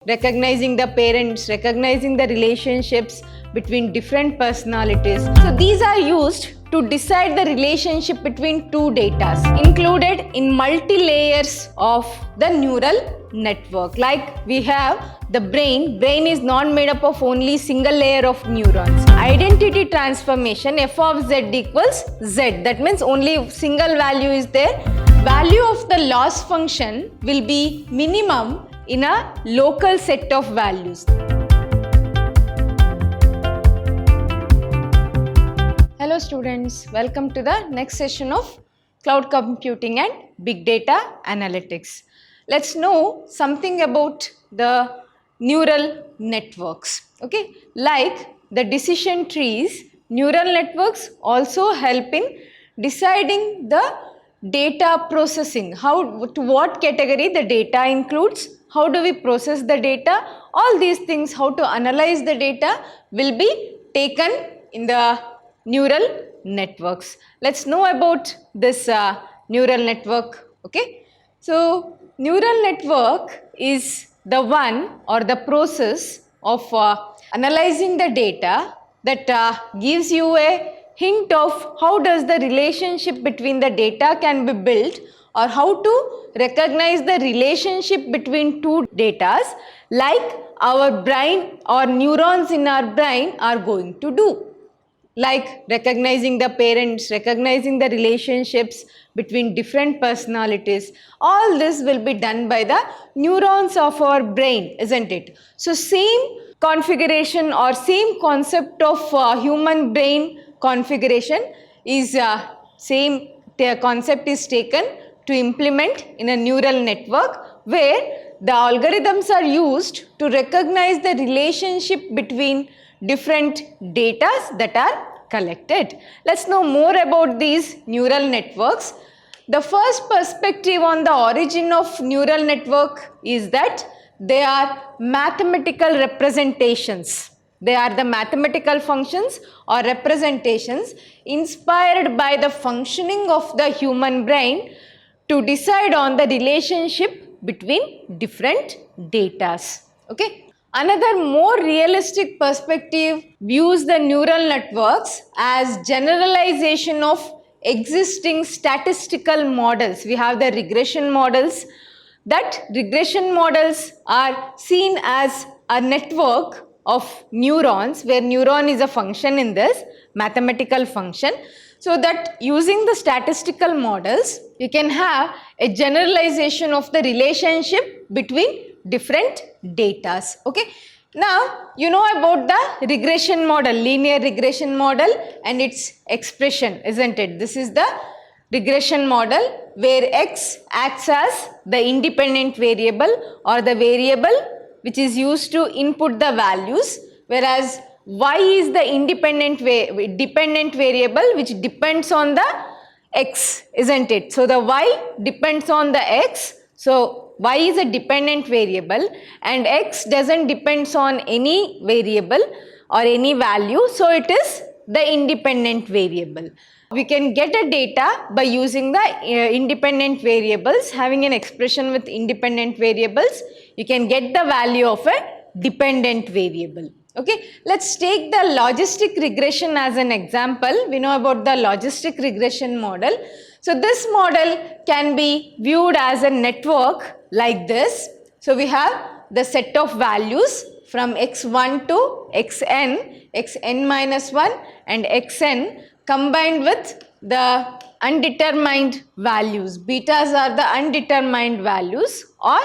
recognizing the parents, recognizing the relationships between different personalities. So these are used to decide the relationship between two data included in multi-layers of the neural network. Like we have the brain is not made up of only single layer of neurons. Identity transformation, f of z equals z, that means only single value is there. Value of the loss function will be minimum in a local set of values. Hello students, welcome to the next session of cloud computing and big data analytics. Let's know something about the neural networks. Okay, like the decision trees, neural networks also help in deciding the data processing, how to what category the data includes, how do we process the data, all these things, how to analyze the data will be taken in the neural networks. Let's know about this neural network. Okay, so neural network is the one or the process of analyzing the data that gives you a hint of how does the relationship between the data can be built, or how to recognize the relationship between two datas like our brain or neurons in our brain are going to do. Like recognizing the parents, recognizing the relationships between different personalities. All this will be done by the neurons of our brain, isn't it? So same configuration or same concept of human brain configuration is same concept is taken to implement in a neural network, where the algorithms are used to recognize the relationship between different data that are collected. Let's know more about these neural networks. The first perspective on the origin of neural network is that they are mathematical representations. They are the mathematical functions or representations inspired by the functioning of the human brain to decide on the relationship between different datas. Okay. Another more realistic perspective views the neural networks as generalization of existing statistical models. We have the regression models. That regression models are seen as a network of neurons, where neuron is a function in this mathematical function. So that using the statistical models, you can have a generalization of the relationship between different datas. Okay, now you know about the regression model, linear regression model and its expression, isn't it? This is the regression model where x acts as the independent variable or the variable which is used to input the values, whereas y is the dependent variable which depends on the x, isn't it? So the y depends on the x. So y is a dependent variable and x doesn't depends on any variable or any value, so it is the independent variable. We can get a data by using the independent variables. Having an expression with independent variables, you can get the value of a dependent variable. Okay, let's take the logistic regression as an example. We know about the logistic regression model. So this model can be viewed as a network like this. So we have the set of values from x1 to xn, xn minus 1 and xn combined with the undetermined values. Betas are the undetermined values or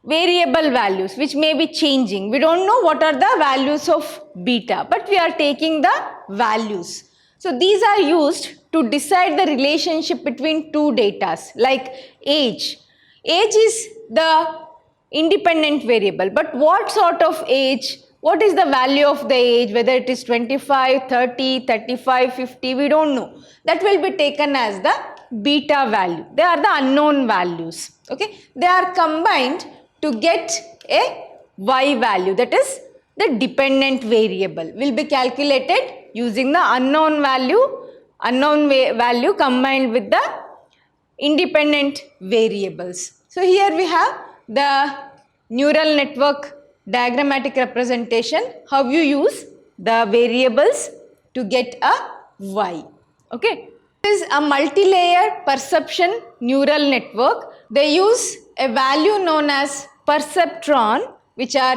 variable values which may be changing. We don't know what are the values of beta, but we are taking the values. So these are used to decide the relationship between two datas like age. Age is the independent variable, but what sort of age? What is the value of the age? Whether it is 25, 30, 35, 50, we don't know. That will be taken as the beta value. They are the unknown values. Okay, they are combined to get a y value, that is the dependent variable, will be calculated using the unknown value combined with the independent variables. So here we have the neural network diagrammatic representation, how you use the variables to get a y. Okay. This is a multi-layer perception neural network. They use a value known as perceptron, which are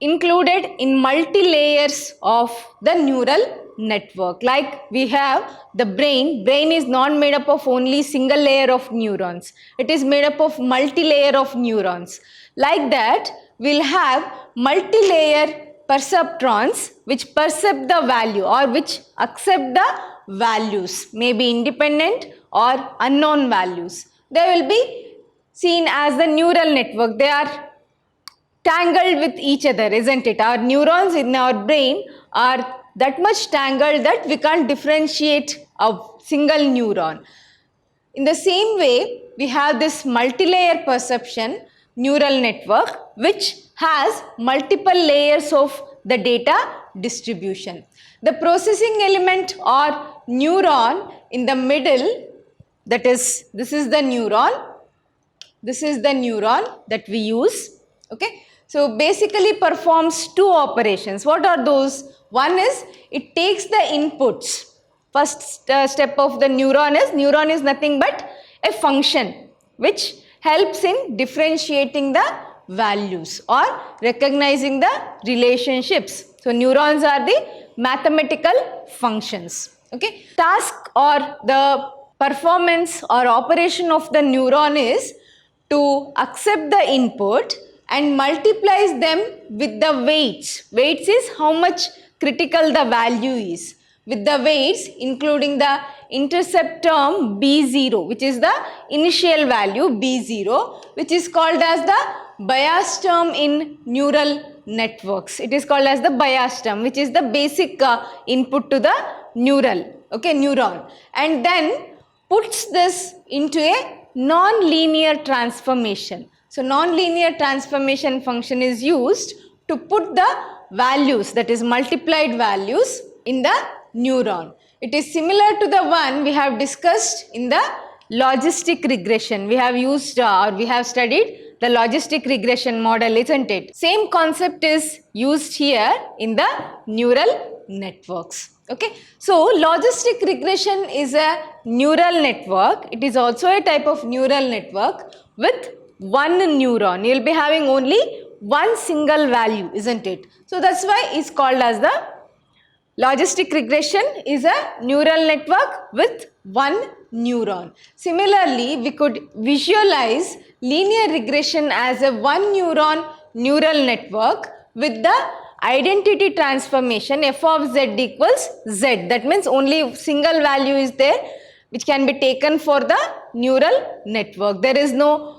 included in multi-layers of the neural network. Like we have the brain is not made up of only single layer of neurons. It is made up of multi-layer of neurons. Like that, we'll have multi-layer perceptrons which perceive the value or which accept the values, may be independent or unknown values. They will be seen as the neural network. They are tangled with each other, isn't it? Our neurons in our brain are that much tangled that we can't differentiate a single neuron. In the same way, we have this multi-layer perception neural network which has multiple layers of the data distribution. The processing element or neuron in the middle, that is, this is the neuron that we use. Okay. So basically performs two operations. What are those? One is it takes the inputs. First step of the neuron is nothing but a function which helps in differentiating the values or recognizing the relationships. So neurons are the mathematical functions. Okay. Task or the performance or operation of the neuron is to accept the input and multiplies them with the weights. Weights is how much critical the value is. With the weights including the intercept term B0, which is the initial value B0, which is called as the bias term in neural networks. It is called as the bias term, which is the basic input to the neuron. And then puts this into a non-linear transformation. So non-linear transformation function is used to put the values, that is multiplied values, in the neuron. It is similar to the one we have discussed in the logistic regression. We have used or we have studied the logistic regression model, isn't it? Same concept is used here in the neural networks. Okay. So logistic regression is a neural network. It is also a type of neural network with one neuron. You will be having only one single value, isn't it? So that's why it's called as the logistic regression is a neural network with one neuron. Similarly, we could visualize linear regression as a one neuron neural network with the identity transformation f of z equals z. That means only single value is there which can be taken for the neural network. There is no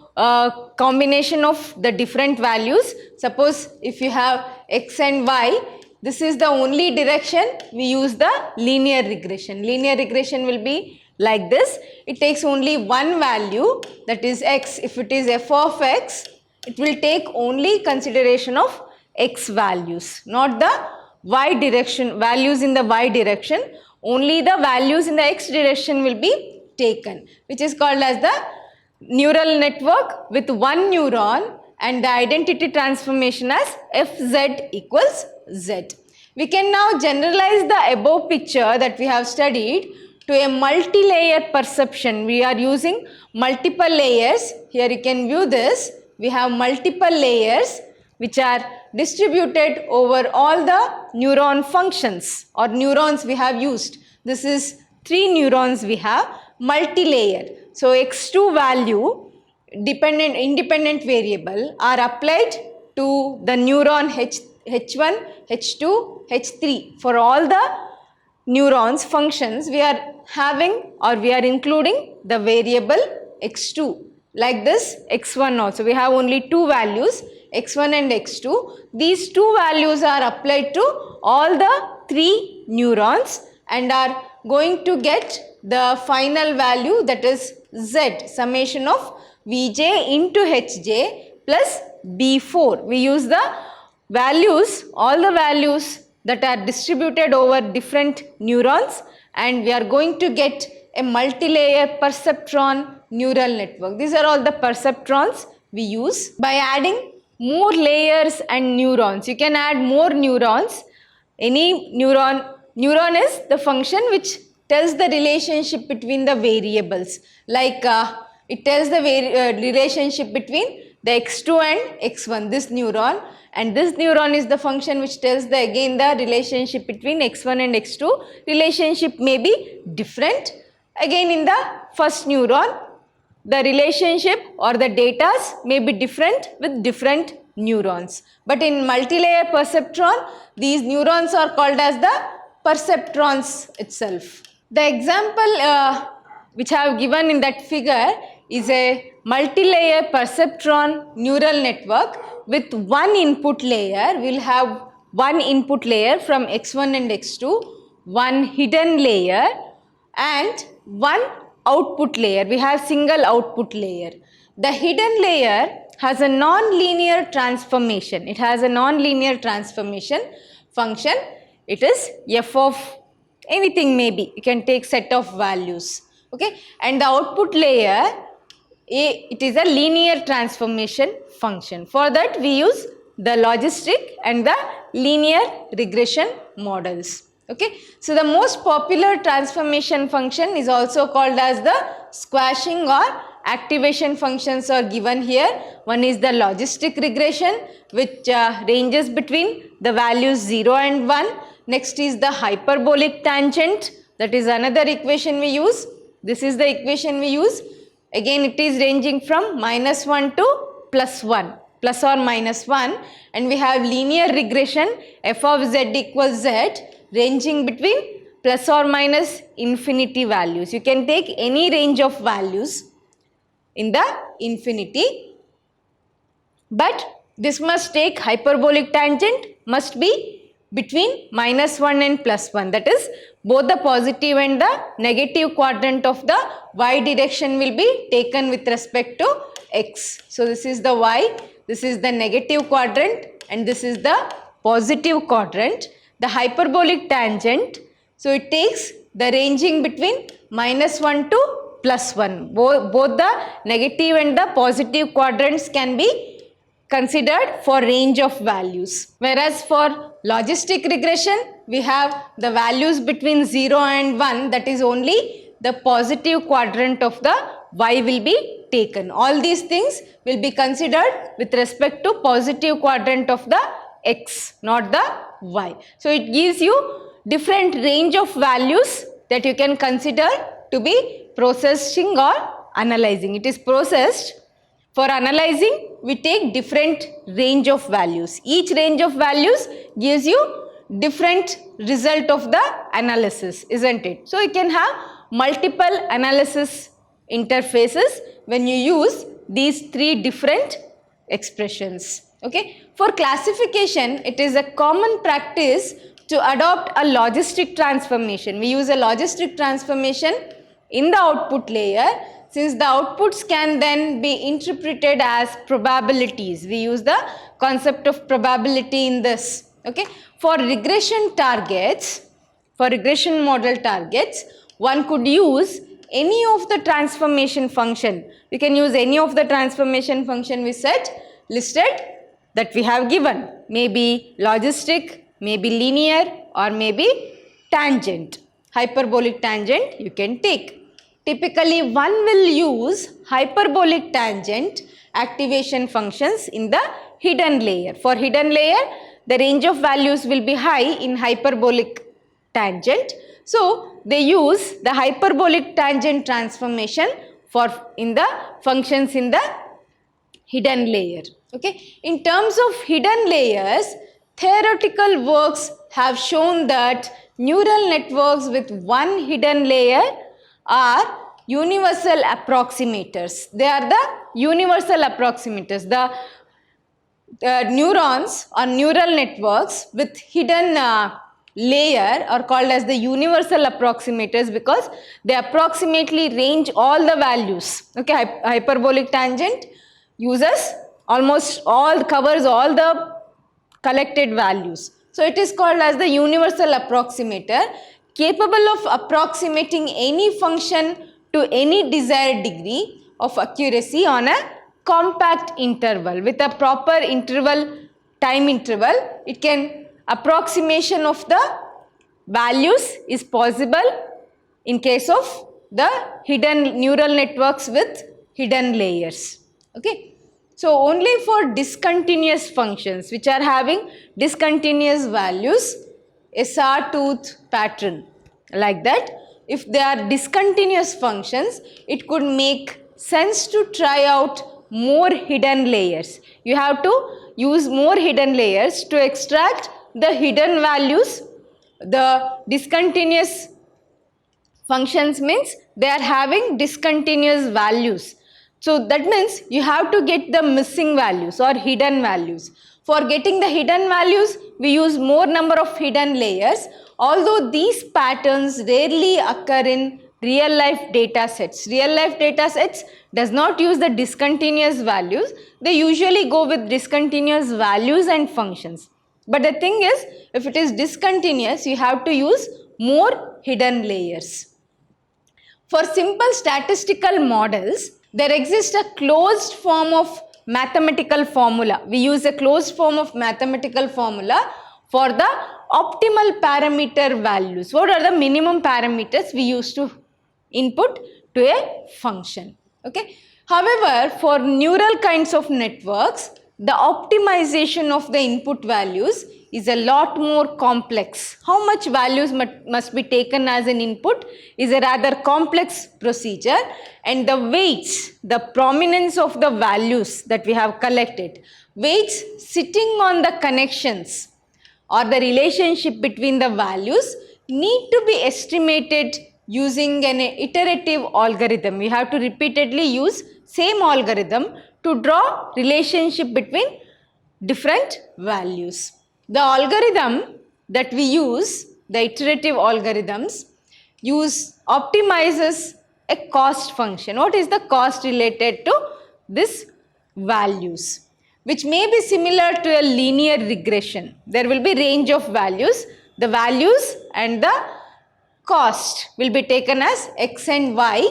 combination of the different values. Suppose if you have x and y, this is the only direction, we use the linear regression. Linear regression will be like this. It takes only one value, that is x. If it is f of x, it will take only consideration of x values, not the y direction, values in the y direction. Only the values in the x direction will be taken, which is called as the neural network with one neuron and the identity transformation as fz equals z. We can now generalize the above picture that we have studied to a multi-layer perception. We are using multiple layers. Here you can view this. We have multiple layers which are distributed over all the neuron functions or neurons we have used. This is 3 neurons we have, multi-layer. So x2 value, independent variable, are applied to the neuron H1, H2, H3. For all the neurons functions, we are having or we are including the variable x2. Like this x1 also. We have only 2 values, x1 and x2. These 2 values are applied to all the 3 neurons and are going to get the final value, that is z, summation of Vj into Hj plus B4. We use the values, all the values that are distributed over different neurons, and we are going to get a multi-layer perceptron neural network. These are all the perceptrons we use. By adding more layers and neurons. You can add more neurons. Any neuron is the function which tells the relationship between the variables. Like it tells the relationship between the x2 and x1, this neuron, and this neuron is the function which tells the again the relationship between x1 and x2. Relationship may be different. Again in the first neuron, the relationship or the data may be different with different neurons. But in multilayer perceptron, these neurons are called as the perceptrons itself. The example which I have given in that figure is a multi-layer perceptron neural network with one input layer. We will have one input layer from x1 and x2, one hidden layer and one output layer. We have single output layer. The hidden layer has a non-linear transformation. It has a non-linear transformation function. It is f of anything maybe. You can take set of values. Okay, and the output layer, it is a linear transformation function. For that we use the logistic and the linear regression models. Okay, so the most popular transformation function is also called as the squashing or activation functions are given here. One is the logistic regression which ranges between the values 0 and 1. Next is the hyperbolic tangent, that is another equation we use. This is the equation we use. Again it is ranging from -1 to +1, plus or minus 1, and we have linear regression f of z equals z ranging between plus or minus infinity values. You can take any range of values in the infinity, but this must take hyperbolic tangent must be between -1 and +1, that is both the positive and the negative quadrant of the y direction will be taken with respect to x. So this is the y, this is the negative quadrant and this is the positive quadrant. The hyperbolic tangent, so it takes the ranging between -1 to +1. Both the negative and the positive quadrants can be considered for range of values. Whereas for logistic regression, we have the values between 0 and 1, that is only the positive quadrant of the y will be taken. All these things will be considered with respect to positive quadrant of the x, not the y. So it gives you different range of values that you can consider to be processing or analyzing. It is processed. For analyzing, we take different range of values. Each range of values gives you different result of the analysis, isn't it? So you can have multiple analysis interfaces when you use these three different expressions. Okay. For classification, it is a common practice to adopt a logistic transformation. We use a logistic transformation in the output layer, since the outputs can then be interpreted as probabilities. We use the concept of probability in this. Okay. For regression targets, for regression model targets, one could use any of the transformation function. We can use any of the transformation function we said listed that we have given. Maybe logistic, maybe linear, or maybe tangent. Hyperbolic tangent you can take. Typically one will use hyperbolic tangent activation functions in the hidden layer. For hidden layer, the range of values will be high in hyperbolic tangent. So they use the hyperbolic tangent transformation for in the functions in the hidden layer. Okay. In terms of hidden layers, theoretical works have shown that neural networks with one hidden layer are universal approximators. They are the universal approximators. The neurons or neural networks with hidden layer are called as the universal approximators because they approximately range all the values. Okay, hyperbolic tangent uses almost all, covers all the collected values. So it is called as the universal approximator, capable of approximating any function to any desired degree of accuracy on a compact interval with a proper time interval, it can approximation of the values is possible in case of the hidden neural networks with hidden layers. Okay. So only for discontinuous functions which are having discontinuous values, a sawtooth pattern like that, if they are discontinuous functions, it could make sense to try out more hidden layers. You have to use more hidden layers to extract the hidden values. The discontinuous functions means they are having discontinuous values. So that means you have to get the missing values or hidden values. For getting the hidden values, we use more number of hidden layers. Although these patterns rarely occur in real life data sets. Real life data sets does not use the discontinuous values. They usually go with discontinuous values and functions. But the thing is, if it is discontinuous, you have to use more hidden layers. For simple statistical models, there exists a closed form of mathematical formula. We use a closed form of mathematical formula for the optimal parameter values. What are the minimum parameters we use to input to a function? Okay. However, for neural kinds of networks, the optimization of the input values is a lot more complex. How much values must be taken as an input is a rather complex procedure, and the weights, the prominence of the values that we have collected, weights sitting on the connections or the relationship between the values need to be estimated using an iterative algorithm. We have to repeatedly use same algorithm to draw relationship between different values. The algorithm that we use, the iterative algorithms, optimizes a cost function. What is the cost related to this values? Which may be similar to a linear regression. There will be range of values. The values and the cost will be taken as x and y.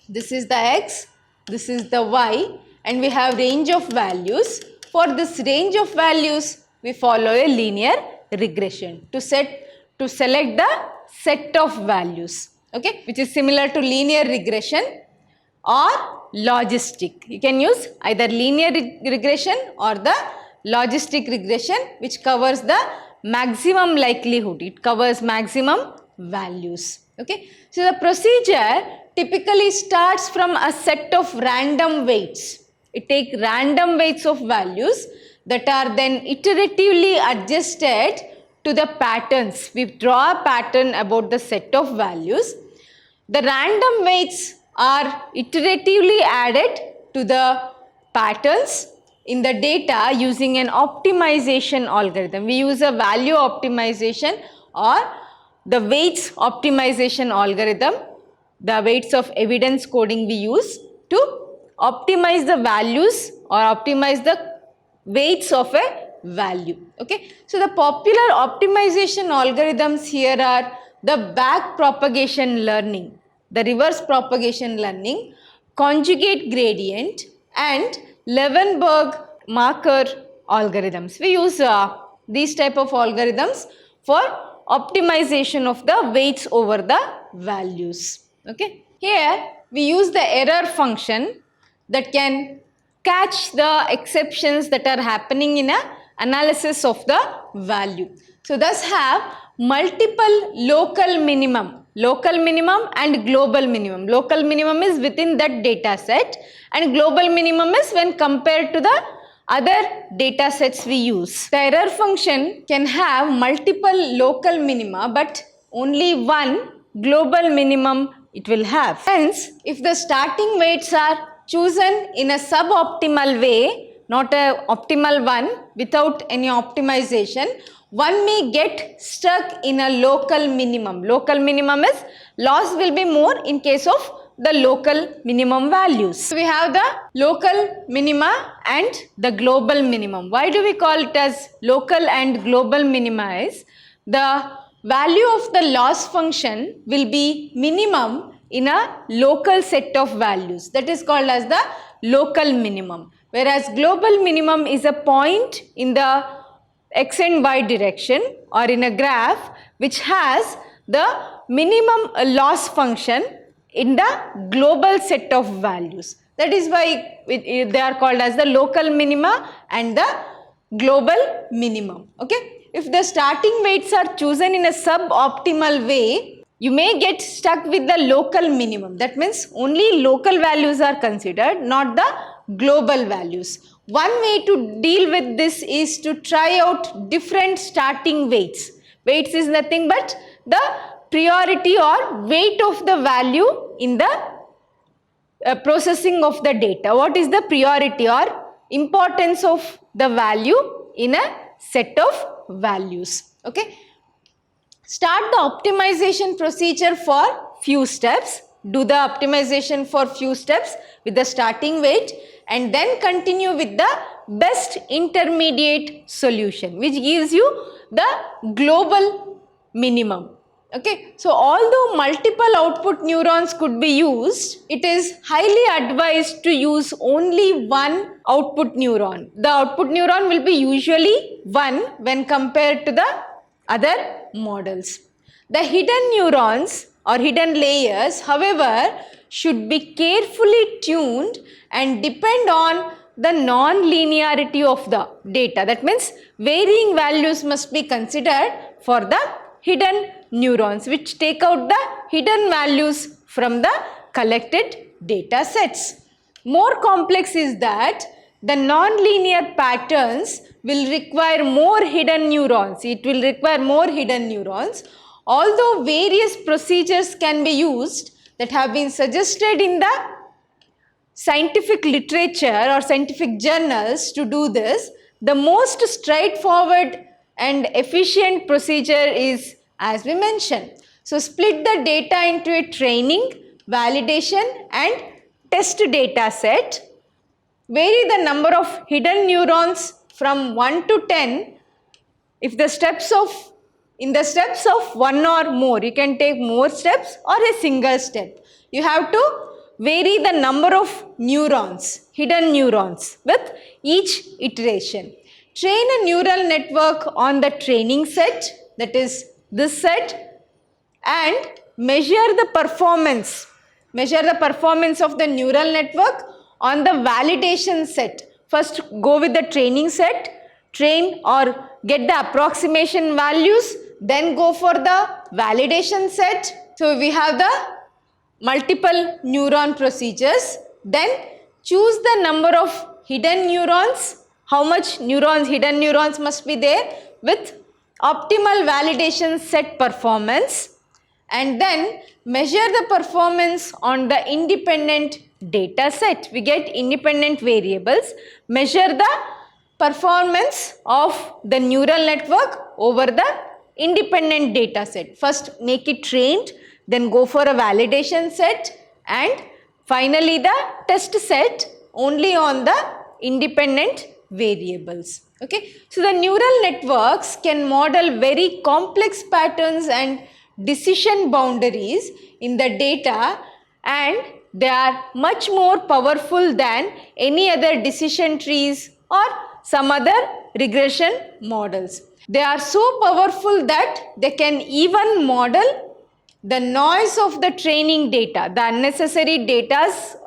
This is the x, this is the y, and we have range of values. For this range of values, we follow a linear regression to select the set of values, okay, which is similar to linear regression or logistic. You can use either linear regression or the logistic regression, which covers the maximum likelihood. It covers maximum values. Okay. So the procedure typically starts from a set of random weights. It takes random weights of values that are then iteratively adjusted to the patterns. We draw a pattern about the set of values. The random weights are iteratively added to the patterns in the data using an optimization algorithm. We use a value optimization or the weights optimization algorithm, the weights of evidence coding we use to optimize the values or optimize the weights of a value. Okay. So the popular optimization algorithms here are the back propagation learning, the reverse propagation learning, conjugate gradient, and Levenberg marker algorithms. We use these type of algorithms for optimization of the weights over the values. Okay. Here we use the error function that can catch the exceptions that are happening in a analysis of the value. So thus have multiple local minimum and global minimum. Local minimum is within that data set and global minimum is when compared to the other data sets we use. The error function can have multiple local minima but only one global minimum it will have. Hence, if the starting weights are chosen in a suboptimal way, not a optimal one without any optimization, one may get stuck in a local minimum. Local minimum is loss will be more in case of the local minimum values. So we have the local minima and the global minimum. Why do we call it as local and global minima is the value of the loss function will be minimum in a local set of values. That is called as the local minimum, whereas global minimum is a point in the x and y direction or in a graph which has the minimum loss function in the global set of values. That is why they are called as the local minima and the global minimum. Okay. If the starting weights are chosen in a suboptimal way, you may get stuck with the local minimum. That means only local values are considered, not the global values. One way to deal with this is to try out different starting weights. Weights is nothing but the priority or weight of the value in the processing of the data. What is the priority or importance of the value in a set of values? Okay. Start the optimization procedure for few steps. Do the optimization for few steps with the starting weight and then continue with the best intermediate solution which gives you the global minimum. Okay. So, although multiple output neurons could be used, it is highly advised to use only one output neuron. The output neuron will be usually one when compared to the other models. The hidden neurons or hidden layers, however, should be carefully tuned and depend on the non-linearity of the data. That means varying values must be considered for the hidden neurons which take out the hidden values from the collected data sets. More complex is that the non-linear patterns will require more hidden neurons. It will require more hidden neurons. Although various procedures can be used that have been suggested in the scientific literature or scientific journals to do this, the most straightforward and efficient procedure is as we mentioned. So, split the data into a training, validation and test data set. Vary the number of hidden neurons from 1 to 10. If in the steps of one or more, you can take more steps or a single step. You have to vary the number of neurons, hidden neurons with each iteration. Train a neural network on the training set, that is this set, and measure the performance of the neural network on the validation set. First go with the training set, train or get the approximation values, then go for the validation set. So, we have the multiple neuron procedures, then choose the number of hidden neurons, how much hidden neurons must be there with optimal validation set performance, and then measure the performance on the independent data set. We get independent variables, measure the performance of the neural network over the independent data set. First make it trained, then go for a validation set and finally the test set only on the independent variables. Okay. So, the neural networks can model very complex patterns and decision boundaries in the data, and they are much more powerful than any other decision trees or some other regression models. They are so powerful that they can even model the noise of the training data, the unnecessary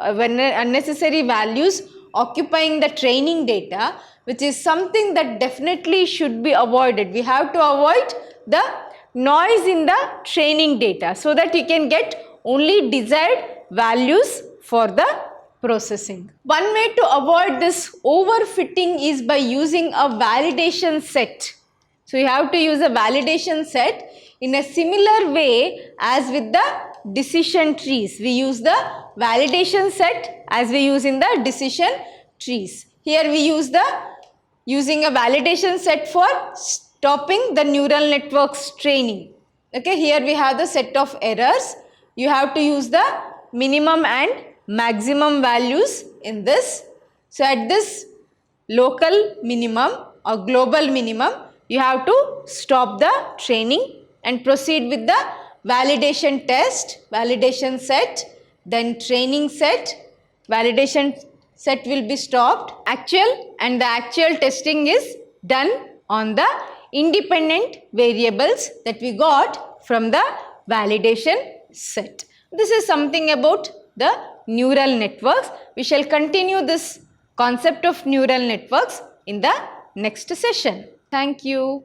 unnecessary values occupying the training data, which is something that definitely should be avoided. We have to avoid the noise in the training data so that you can get only desired values for the processing. One way to avoid this overfitting is by using a validation set. So, you have to use a validation set in a similar way as with the decision trees. We use the validation set as we use in the decision trees. Here we use using a validation set for stopping the neural network's training. Okay, here we have the set of errors. You have to use the minimum and maximum values in this. So, at this local minimum or global minimum, you have to stop the training and proceed with the validation test, validation set, then training set, validation set will be stopped. Actual and the actual testing is done on the independent variables that we got from the validation set. This is something about the neural networks. We shall continue this concept of neural networks in the next session. Thank you.